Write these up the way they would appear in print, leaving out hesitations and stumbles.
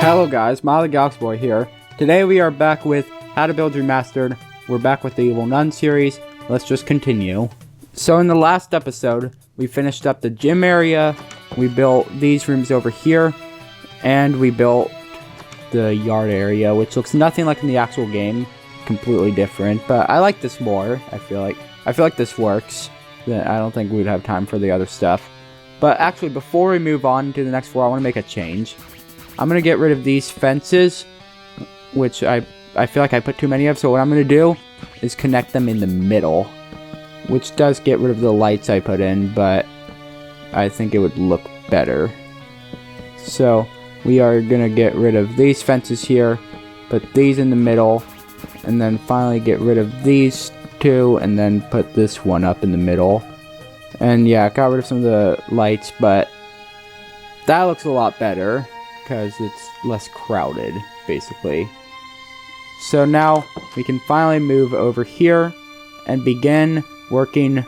Hello guys, Miley Galaxy Boy here. Today we are back with How to Build Remastered. We're back with the Evil Nun series. Let's just continue. So in the last episode, we finished up the gym area, we built these rooms over here, and we built the yard area, which looks nothing like in the actual game. Completely different, but I like this more. I feel like this works. I don't think we'd have time for the other stuff. But actually, before we move on to the next floor, I want to make a change. I'm going to get rid of these fences, which I feel like I put too many of, so what I'm going to do is connect them in the middle, which does get rid of the lights I put in, but I think it would look better. So we are going to get rid of these fences here, put these in the middle, and then finally get rid of these two, and then put this one up in the middle. And yeah, I got rid of some of the lights, but that looks a lot better because it's less crowded, basically. So now we can finally move over here and begin working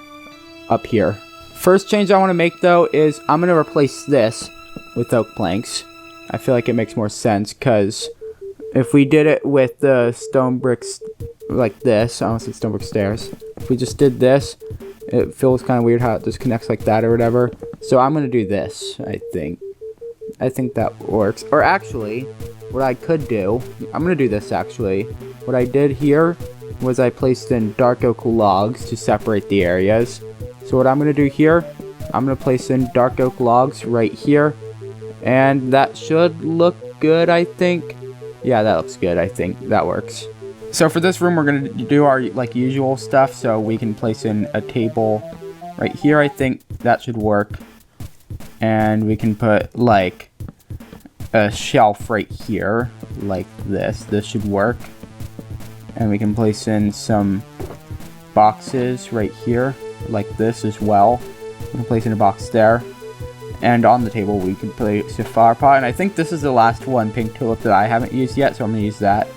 up here. First change I want to make though is I'm going to replace this with oak planks. I feel like it makes more sense because if we did it with the stone bricks like this, I almost said stone brick stairs. If we just did this, it feels kind of weird how it just connects like that or whatever. So I'm going to do this, I think. I think that works. Or actually, what I could do, I'm going to do this actually. What I did here was I placed in dark oak logs to separate the areas. So what I'm going to do here, I'm going to place in dark oak logs right here. And that should look good, I think. Yeah, that looks good, I think. That works. So for this room, we're going to do our like usual stuff. So we can place in a table right here. I think that should work. And we can put like a shelf right here like this. This should work. And we can place in some boxes right here like this as well. We can place in a box there. And on the table we can place a flower pot. And I think this is the last one pink tulip that I haven't used yet, so I'm going to use that.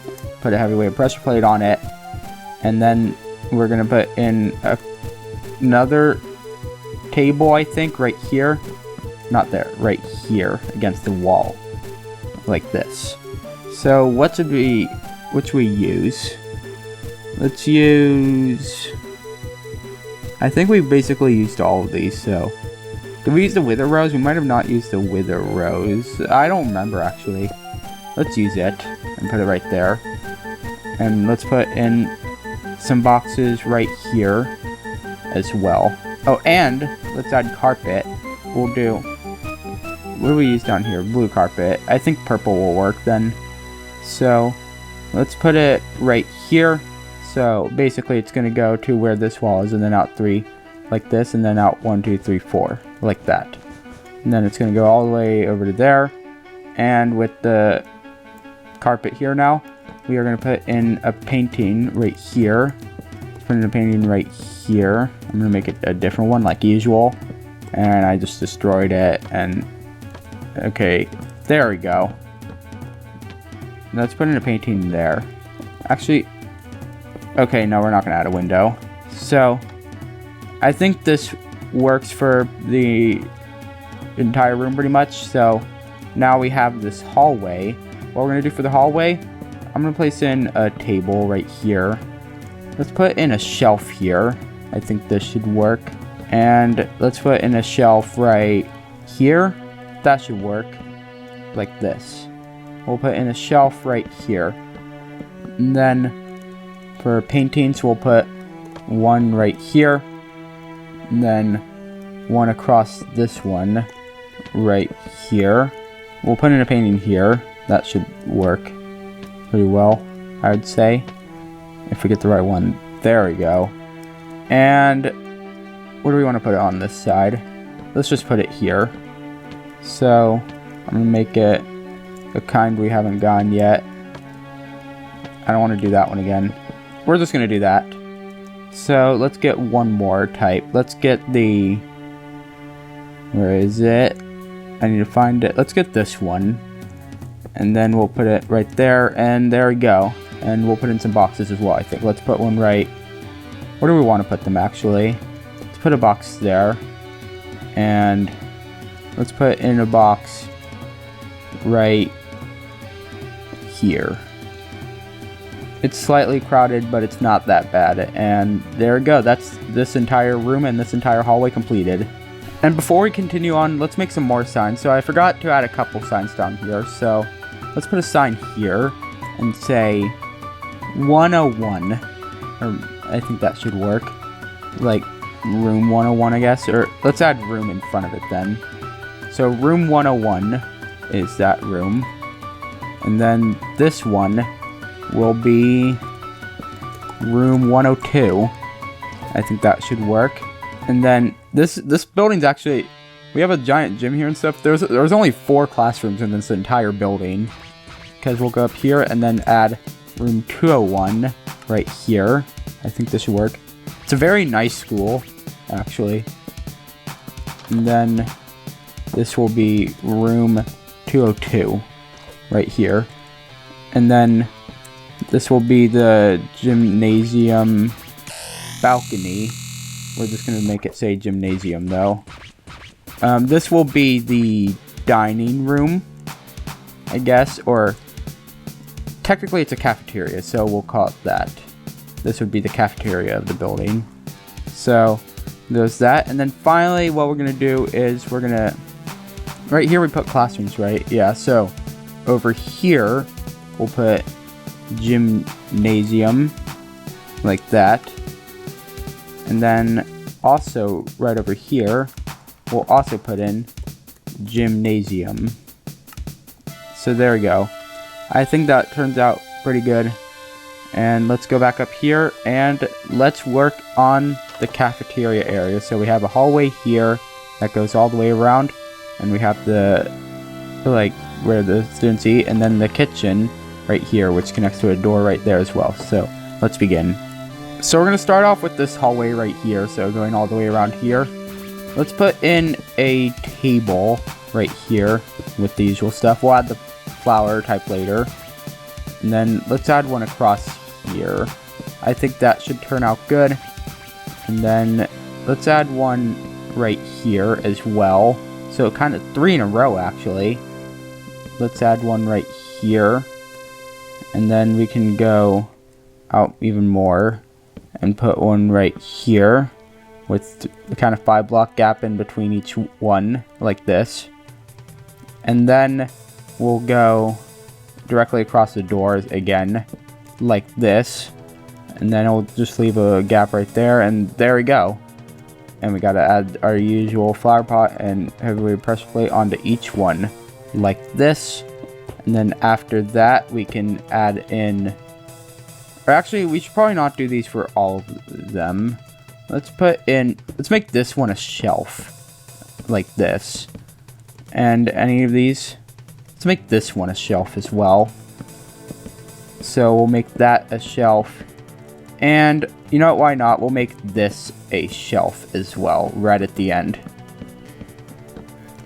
Put a heavyweight pressure plate on it. And then we're going to put in another table, I think, right here. Not there, right here against the wall. Like this. So what should we use? Let's use... I think we basically used all of these, so... Did we use the wither rose? We might have not used the wither rose. I don't remember, actually. Let's use it and put it right there. And let's put in some boxes right here as well. Oh, and let's add carpet. We'll do... What do we use down here? Blue carpet. I think purple will work then. So, let's put it right here. So, basically it's going to go to where this wall is and then out 3 like this. And then out 1, 2, 3, 4 like that. And then it's going to go all the way over to there. And with the carpet here now, we are going to put in a painting right here. Put in a painting right here. I'm going to make it a different one like usual. And I just destroyed it and... Okay, there we go. Let's put in a painting there. Actually, okay, no, we're not going to add a window. So, I think this works for the entire room pretty much. So, now we have this hallway. What we're going to do for the hallway, I'm going to place in a table right here. Let's put in a shelf here. I think this should work. And let's put in a shelf right here. That should work like this. We'll put in a shelf right here. And then for paintings, we'll put one right here. And then one across this one right here. We'll put in a painting here. That should work pretty well, I would say. If we get the right one. There we go. And what do we want to put it on this side? Let's just put it here. So, I'm going to make it the kind we haven't gotten yet. I don't want to do that one again. We're just going to do that. So, let's get one more type. Let's get the... Where is it? I need to find it. Let's get this one. And then we'll put it right there. And there we go. And we'll put in some boxes as well, I think. Let's put one right... Where do we want to put them, actually? Let's put a box there. And... Let's put in a box right here. It's slightly crowded, but it's not that bad. And there we go. That's this entire room and this entire hallway completed. And before we continue on, let's make some more signs. So I forgot to add a couple signs down here. So let's put a sign here and say 101. Or I think that should work. Like room 101, I guess. Or let's add room in front of it then. So room 101 is that room. And then this one will be room 102. I think that should work. And then this building's actually, we have a giant gym here and stuff. There's only 4 classrooms in this entire building. Because we'll go up here and then add room 201 right here. I think this should work. It's a very nice school, actually. And then this will be room 202 right here. And then this will be the gymnasium balcony. We're just going to make it say gymnasium, though. This will be the dining room, I guess. Or technically it's a cafeteria, so we'll call it that. This would be the cafeteria of the building. So there's that. And then finally what we're going to do is we're going to... Right here we put classrooms, right? Yeah, so over here we'll put gymnasium like that. And then also right over here we'll also put in gymnasium. So there we go. I think that turns out pretty good. And let's go back up here and let's work on the cafeteria area. So we have a hallway here that goes all the way around, and we have the, like, where the students eat, and then the kitchen right here, which connects to a door right there as well. So let's begin. So we're going to start off with this hallway right here, so going all the way around here. Let's put in a table right here with the usual stuff. We'll add the flower type later. And then let's add one across here. I think that should turn out good. And then let's add one right here as well. So kind of 3 in a row, actually. Let's add one right here. And then we can go out even more and put one right here with the kind of 5-block gap in between each one, like this. And then we'll go directly across the doors again, like this. And then we'll just leave a gap right there, and there we go. And we gotta add our usual flower pot and heavily pressure plate onto each one, like this. And then after that, we can add in... Or actually, we should probably not do these for all of them. Let's make this one a shelf, like this. And any of these, let's make this one a shelf as well. So we'll make that a shelf. And you know what, why not? We'll make this a shelf as well, right at the end.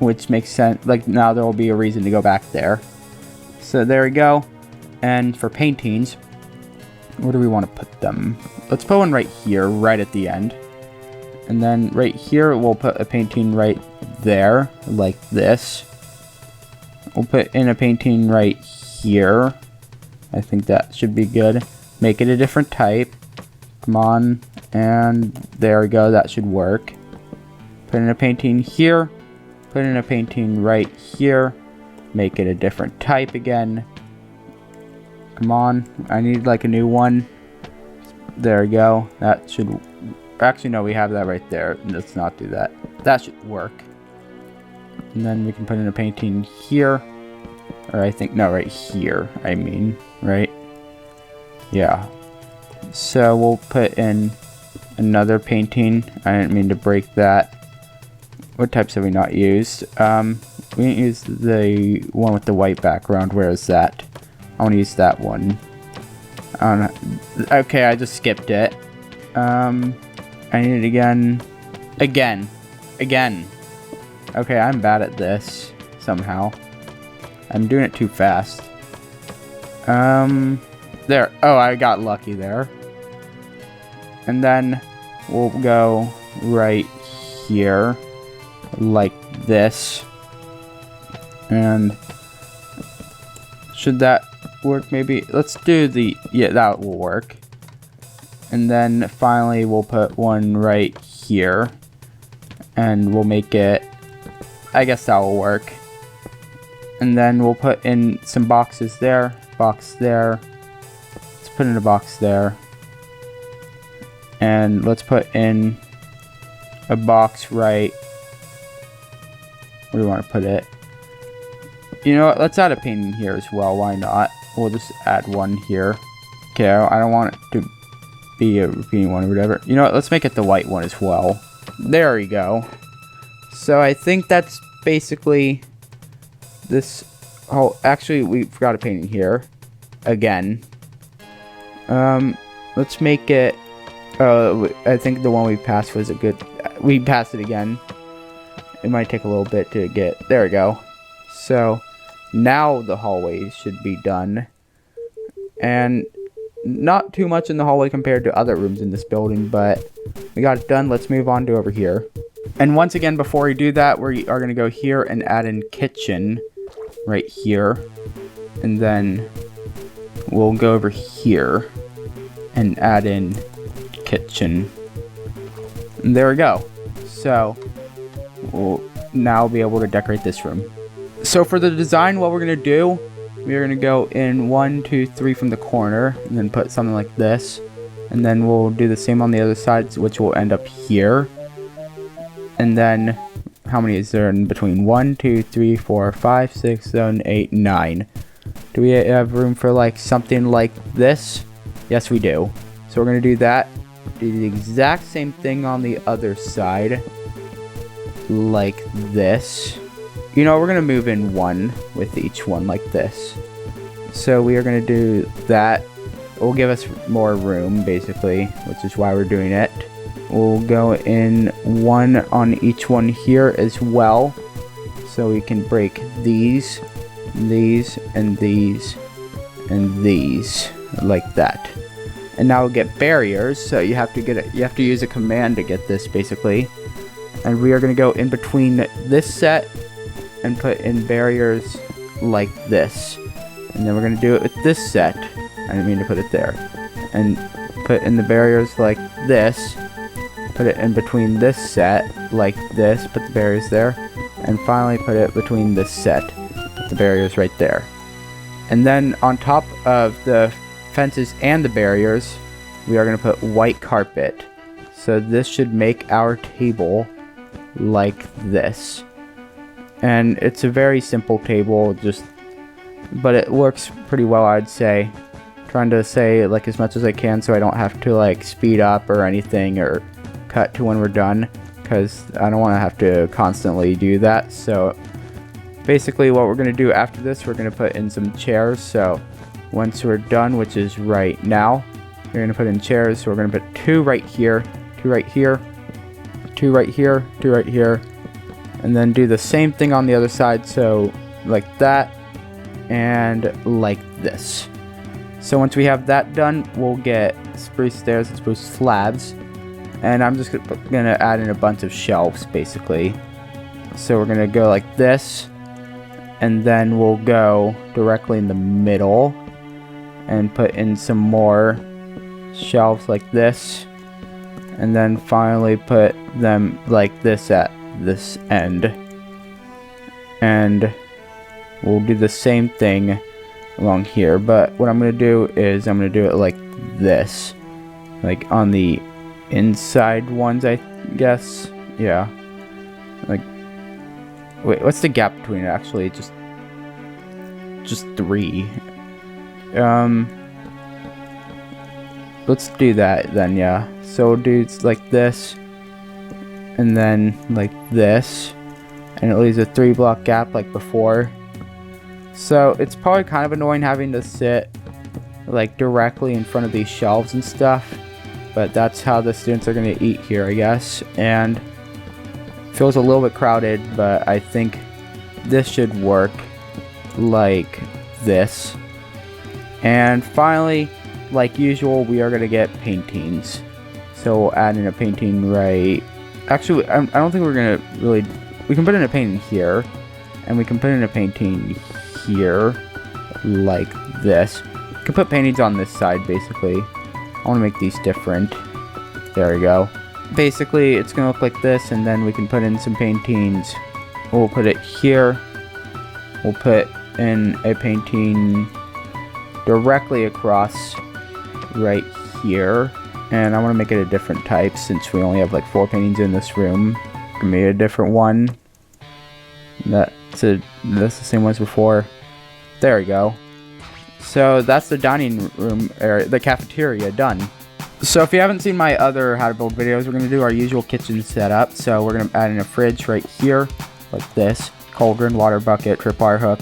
Which makes sense. Like, now there will be a reason to go back there. So there we go. And for paintings, where do we want to put them? Let's put one right here, right at the end. And then right here, we'll put a painting right there, like this. We'll put in a painting right here. I think that should be good. Make it a different type. Come on. And there we go. That should work. Put in a painting here. Put in a painting right here. Make it a different type again. Come on. I need like a new one. There we go. That should... Actually, no, we have that right there. Let's not do that. That should work. And then we can put in a painting here. Or I think... No, right here. I mean, right? Yeah. So we'll put in another painting. I didn't mean to break that. What types have we not used? We didn't use the one with the white background. Where is that? I want to use that one. Okay, I just skipped it. I need it again. Again. Okay, I'm bad at this. Somehow. I'm doing it too fast. There. Oh, I got lucky there. And then we'll go right here. Like this. And should that... work maybe? Let's do the, yeah, that will work. And then finally we'll put one right here. And we'll make it, I guess that will work. And then we'll put in some boxes there, box there. Let's put in a box there. And let's put in a box right, where do we want to put it? You know what, let's add a painting here as well, why not? We'll just add one here. Okay, I don't want it to be a repeating one or whatever. You know what, let's make it the white one as well. There we go. So I think that's basically this whole, actually we forgot a painting here. Again. Let's make it, I think the one we passed was a good, we passed it again. It might take a little bit to get, there we go. So now the hallway should be done. And not too much in the hallway compared to other rooms in this building, but we got it done. Let's move on to over here. And once again, before we do that, we are going to go here and add in kitchen right here. And then we'll go over here and add in kitchen. And there we go. So we'll now be able to decorate this room. So for the design, what we're going to do, we're going to go in 1, 2, 3 from the corner and then put something like this. And then we'll do the same on the other sides, which will end up here. And then how many is there in between? 1, 2, 3, 4, 5, 6, 7, 8, 9. Do we have room for like something like this? Yes, we do. So we're going to do that. Do the exact same thing on the other side. Like this. You know, we're going to move in one with each one like this. So we are going to do that. It will give us more room, basically, which is why we're doing it. We'll go in one on each one here as well. So we can break these, and these, and these, like that. And now we'll get barriers, so you have to get it, you have to use a command to get this, basically. And we are going to go in between this set and put in barriers like this. And then we're going to do it with this set. I didn't mean to put it there. And put in the barriers like this. Put it in between this set like this. Put the barriers there. And finally put it between this set. Put the barriers right there. And then on top of the fences and the barriers, we are going to put white carpet. So this should make our table like this. And it's a very simple table, but it works pretty well, I'd say. Trying to say like as much as I can so I don't have to like speed up or anything or cut to when we're done, because I don't want to have to constantly do that. So basically what we're going to do after this, we're going to put in some chairs. So once we're done, which is right now, we're going to put in chairs. So we're going to put 2 right here, 2 right here, 2 right here, 2 right here, and then do the same thing on the other side. So like that and like this. So once we have that done, we'll get spruce stairs and spruce slabs. And I'm just gonna add in a bunch of shelves, basically. So we're gonna go like this, and then we'll go directly in the middle and put in some more shelves like this, and then finally put them like this at this end. And we'll do the same thing along here, but what I'm gonna do is I'm gonna do it like this, like on the inside ones, I guess. Yeah, like, wait, what's the gap between it? Actually, just 3. Let's do that then. Yeah, so we'll do like this and then like this, and it leaves a 3-block gap like before. So it's probably kind of annoying having to sit like directly in front of these shelves and stuff, but that's how the students are going to eat here, I guess. And it feels a little bit crowded, but I think this should work like this. And finally, like usual, we are going to get paintings. So we'll add in a painting right... Actually, I don't think we're going to really... We can put in a painting here, and we can put in a painting here like this. You can put paintings on this side, basically. I want to make these different. There we go. Basically, it's going to look like this, and then we can put in some paintings. We'll put it here. We'll put in a painting directly across right here. And I want to make it a different type since we only have like 4 paintings in this room. Give me a different one. That's the same one as before. There we go. So that's the dining room area, the cafeteria done. So if you haven't seen my other how to build videos, we're going to do our usual kitchen setup. So we're going to add in a fridge right here, like this. Cauldron, water bucket, tripwire hook.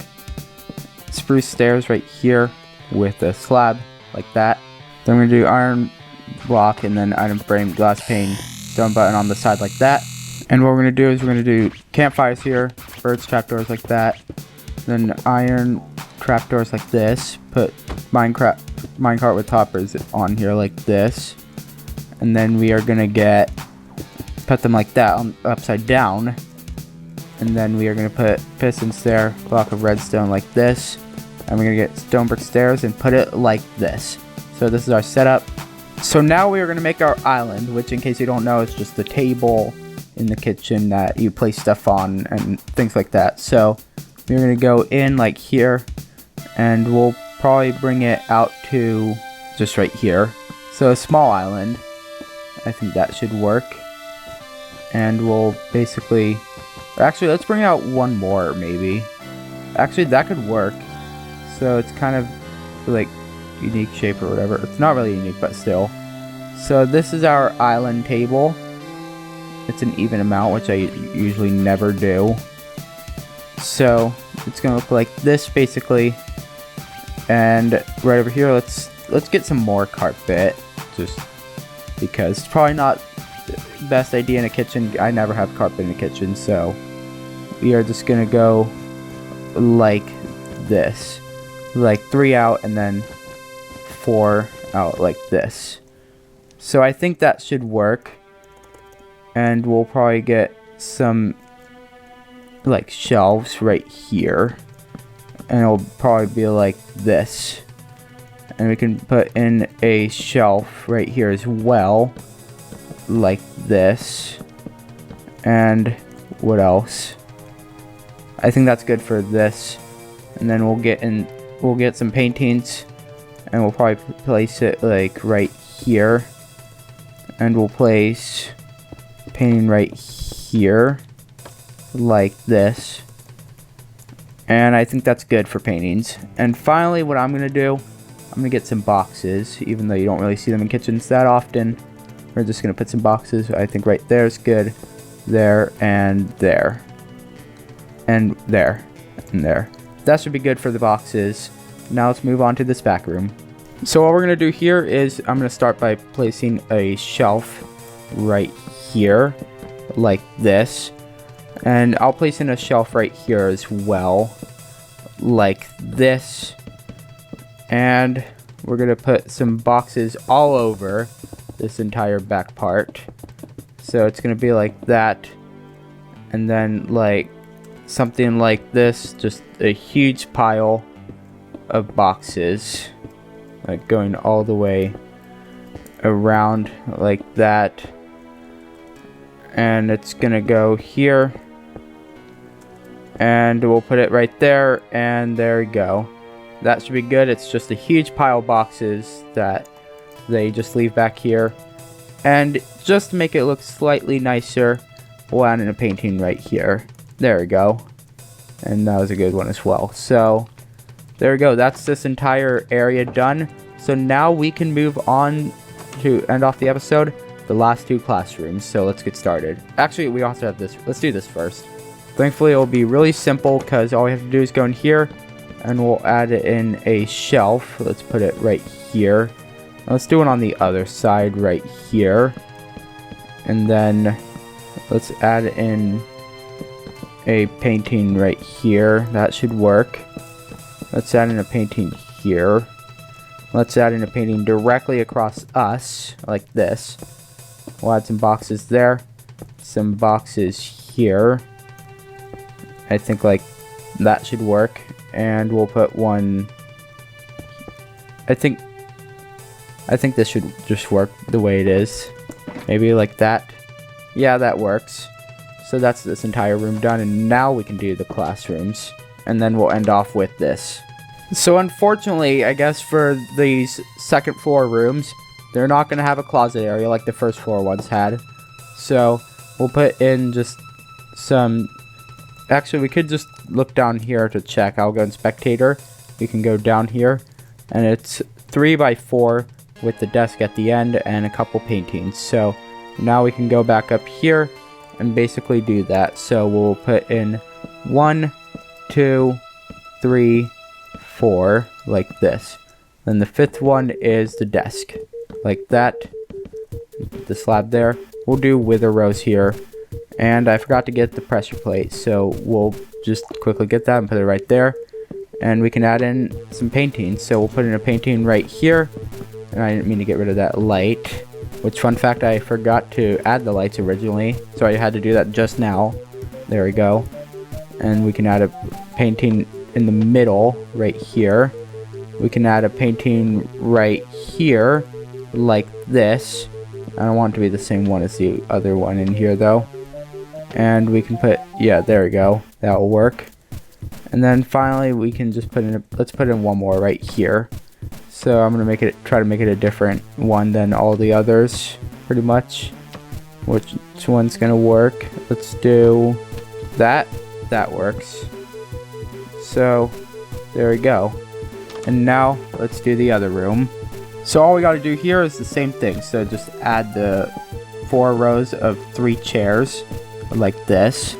Spruce stairs right here with a slab like that. Then we're going to do iron block and then item frame, glass pane, stone button on the side like that. And what we're going to do is we're going to do campfires here, birds trapdoors like that. Then iron trapdoors like this. Put minecart with toppers on here like this. And then we are going to put them like that upside down. And then we are going to put pistons there, block of redstone like this. And we're going to get stone brick stairs and put it like this. So this is our setup. So now we are going to make our island, which in case you don't know is just the table in the kitchen that you place stuff on and things like that. So we're going to go in like here, and we'll probably bring it out to just right here. So a small island. I think that should work. And we'll basically, or actually let's bring out one more maybe. Actually that could work. So it's kind of like unique shape or whatever. It's not really unique, but still. So this is our island table. It's an even amount, which I usually never do. So it's gonna look like this basically. And right over here, let's get some more carpet, just because it's probably not the best idea in a kitchen. I never have carpet in a kitchen, so we are just gonna go like this, like 3 out and then 4 out like this. So I think that should work. And we'll probably get some like shelves right here. And it'll probably be like this. And we can put in a shelf right here as well. Like this. And what else? I think that's good for this. And then we'll get some paintings. And we'll probably place it like right here. And we'll place painting right here like this, and I think that's good for paintings. And finally, what I'm gonna do, I'm gonna get some boxes, even though you don't really see them in kitchens that often. We're just gonna put some boxes. I think right there is good, there and there and there and there. That should be good for the boxes. Now let's move on to this back room. So what we're gonna do here is I'm gonna start by placing a shelf right here like this, and I'll place in a shelf right here as well like this, and we're gonna put some boxes all over this entire back part. So it's gonna be like that, and then like something like this, just a huge pile of boxes like going all the way around like that. And it's gonna go here, and we'll put it right there, and there we go. That should be good. It's just a huge pile of boxes that they just leave back here. And just to make it look slightly nicer, we'll add in a painting right here. There we go. And that was a good one as well. So there we go. That's this entire area done. So now we can move on to end off the episode. The last 2 classrooms, so let's get started. Actually, we also have this. Let's do this first. Thankfully, it will be really simple because all we have to do is go in here and we'll add in a shelf. Let's put it right here. Let's do it on the other side right here. And then let's add in a painting right here. That should work. Let's add in a painting here. Let's add in a painting directly across us like this. We'll add some boxes there, some boxes here. I think like that should work. And we'll put one I think this should just work the way it is. Maybe like that. Yeah, that works. So that's this entire room done, and now we can do the classrooms. And then we'll end off with this. So unfortunately, I guess for these second floor rooms, they're not going to have a closet area like the first floor ones had. So we'll put in just some... Actually, we could just look down here to check. I'll go in spectator. We can go down here. And it's 3x4 with the desk at the end and a couple paintings. So now we can go back up here and basically do that. So we'll put in 1, 2, 3, 4 like this. Then the fifth one is the desk like that. The slab there. We'll do wither rows here. And I forgot to get the pressure plate, so we'll just quickly get that and put it right there. And we can add in some paintings. So we'll put in a painting right here. And I didn't mean to get rid of that light. Which, fun fact, I forgot to add the lights originally. So I had to do that just now. There we go. And we can add a painting in the middle right here. We can add a painting right here like this. I don't want it to be the same one as the other one in here though. And we can put, yeah, there we go. That will work. And then finally we can just put in, let's put in one more right here. So I'm gonna try to make it a different one than all the others, pretty much. Which one's gonna work? Let's do that. That works. So there we go. And now let's do the other room. So all we got to do here is the same thing. So just add the 4 rows of 3 chairs like this.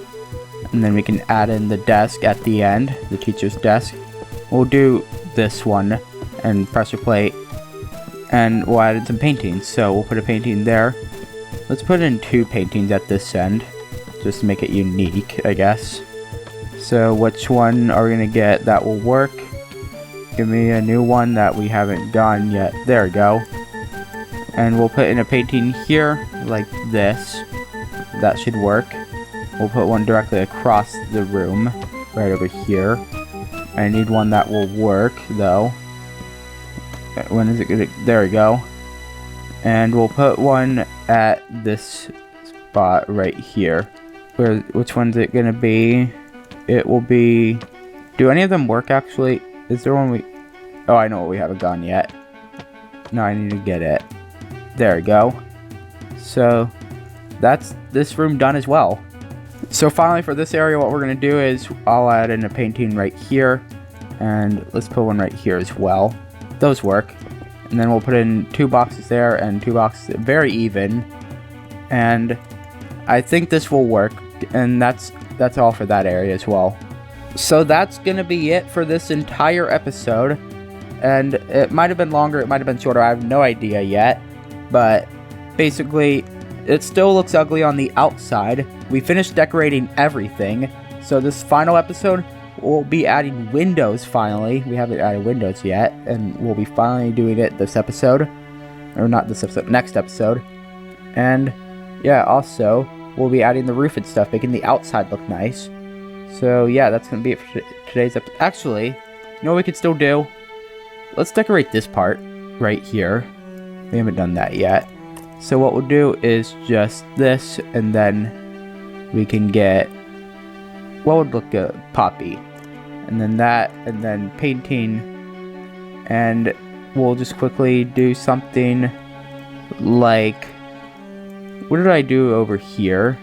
And then we can add in the desk at the end, the teacher's desk. We'll do this one and pressure plate. And we'll add in some paintings. So we'll put a painting there. Let's put in 2 paintings at this end, just to make it unique, I guess. So which one are we going to get that will work? Give me a new one that we haven't done yet. There we go. And we'll put in a painting here, like this. That should work. We'll put one directly across the room, right over here. I need one that will work, though. When is it gonna... There we go. And we'll put one at this spot right here. Which one's it gonna be? It will be... Do any of them work, actually? Is there one we... Oh, I know what we haven't done yet. No, I need to get it. There we go. So, that's this room done as well. So finally, for this area, what we're going to do is I'll add in a painting right here. And let's put one right here as well. Those work. And then we'll put in 2 boxes there and 2 boxes. Very even. And I think this will work. And that's all for that area as well. So that's gonna be it for this entire episode, and it might have been longer, it might have been shorter, I have no idea yet, but basically it still looks ugly on the outside. We finished decorating everything, so this final episode we'll be adding windows finally. We haven't added windows yet, and we'll be finally doing it this episode, or not this episode, next episode. And yeah, also we'll be adding the roof and stuff, making the outside look nice. So yeah, that's going to be it for today's episode. Actually, you know what we could still do? Let's decorate this part right here. We haven't done that yet. So what we'll do is just this, and then we can get, what would look good? Poppy. And then that, and then painting. And we'll just quickly do something like, what did I do over here?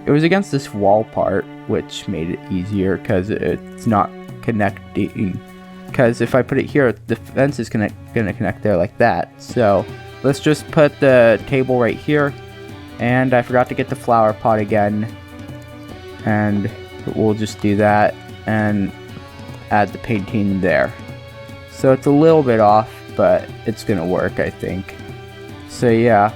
It was against this wall part, which made it easier because it's not connecting. Because if I put it here, the fence is gonna connect there like that. So let's just put the table right here. And I forgot to get the flower pot again. And we'll just do that and add the painting there. So it's a little bit off, but it's gonna work, I think. So yeah.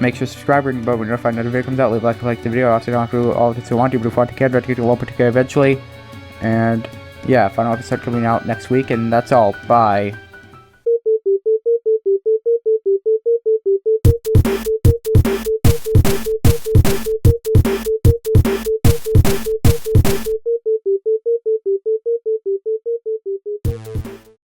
Make sure to subscribe and bell when notified when another video comes out. Leave a like the video. Also, don't have to do all of it you want to, but if you want to care, try to get to one particular eventually. And yeah, final episode coming out next week, and that's all. Bye.